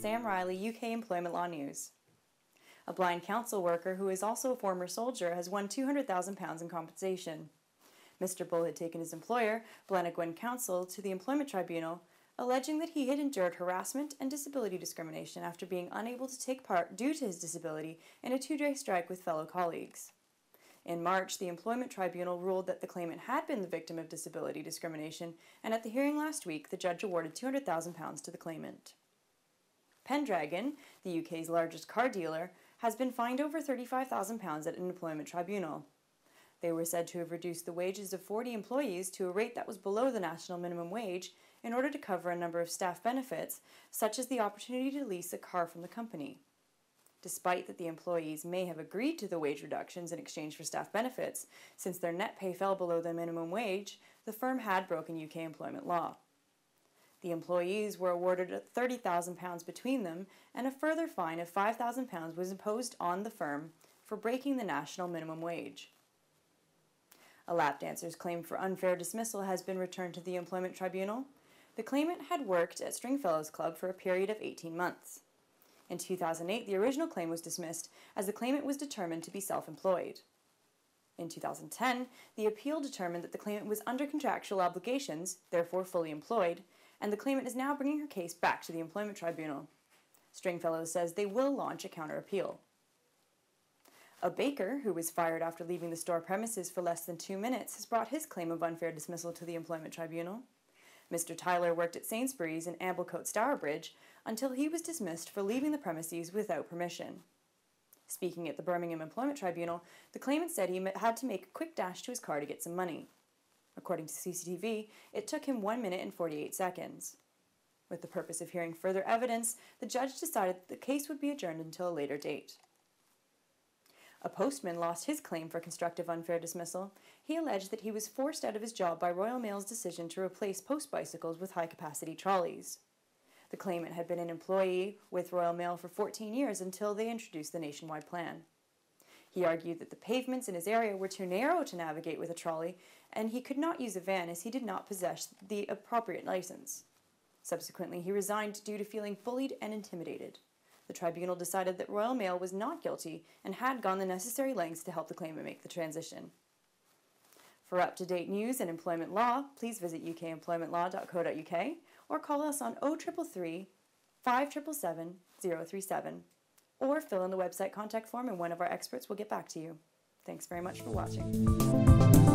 Sam Riley, UK Employment Law News. A blind council worker who is also a former soldier has won £200,000 in compensation. Mr. Bull had taken his employer, Blenagwen Council, to the Employment Tribunal, alleging that he had endured harassment and disability discrimination after being unable to take part due to his disability in a 2-day strike with fellow colleagues. In March, the Employment Tribunal ruled that the claimant had been the victim of disability discrimination, and at the hearing last week, the judge awarded £200,000 to the claimant. Pendragon, the UK's largest car dealer, has been fined over £35,000 at an employment tribunal. They were said to have reduced the wages of 40 employees to a rate that was below the national minimum wage in order to cover a number of staff benefits, such as the opportunity to lease a car from the company. Despite that the employees may have agreed to the wage reductions in exchange for staff benefits, since their net pay fell below the minimum wage, the firm had broken UK employment law. The employees were awarded £30,000 between them, and a further fine of £5,000 was imposed on the firm for breaking the national minimum wage. A lap dancer's claim for unfair dismissal has been returned to the Employment Tribunal. The claimant had worked at Stringfellows Club for a period of 18 months. In 2008, the original claim was dismissed as the claimant was determined to be self-employed. In 2010, the appeal determined that the claimant was under contractual obligations, therefore fully employed, and the claimant is now bringing her case back to the Employment Tribunal. Stringfellows says they will launch a counter-appeal. A baker, who was fired after leaving the store premises for less than 2 minutes, has brought his claim of unfair dismissal to the Employment Tribunal. Mr. Tyler worked at Sainsbury's in Amblecote Stourbridge until he was dismissed for leaving the premises without permission. Speaking at the Birmingham Employment Tribunal, the claimant said he had to make a quick dash to his car to get some money. According to CCTV, it took him 1 minute and 48 seconds. With the purpose of hearing further evidence, the judge decided that the case would be adjourned until a later date. A postman lost his claim for constructive unfair dismissal. He alleged that he was forced out of his job by Royal Mail's decision to replace post bicycles with high-capacity trolleys. The claimant had been an employee with Royal Mail for 14 years until they introduced the nationwide plan. He argued that the pavements in his area were too narrow to navigate with a trolley, and he could not use a van as he did not possess the appropriate license. Subsequently, he resigned due to feeling bullied and intimidated. The tribunal decided that Royal Mail was not guilty and had gone the necessary lengths to help the claimant make the transition. For up-to-date news and employment law, please visit ukemploymentlaw.co.uk or call us on 0333 5777 037 or fill in the website contact form and one of our experts will get back to you. Thanks very much for watching.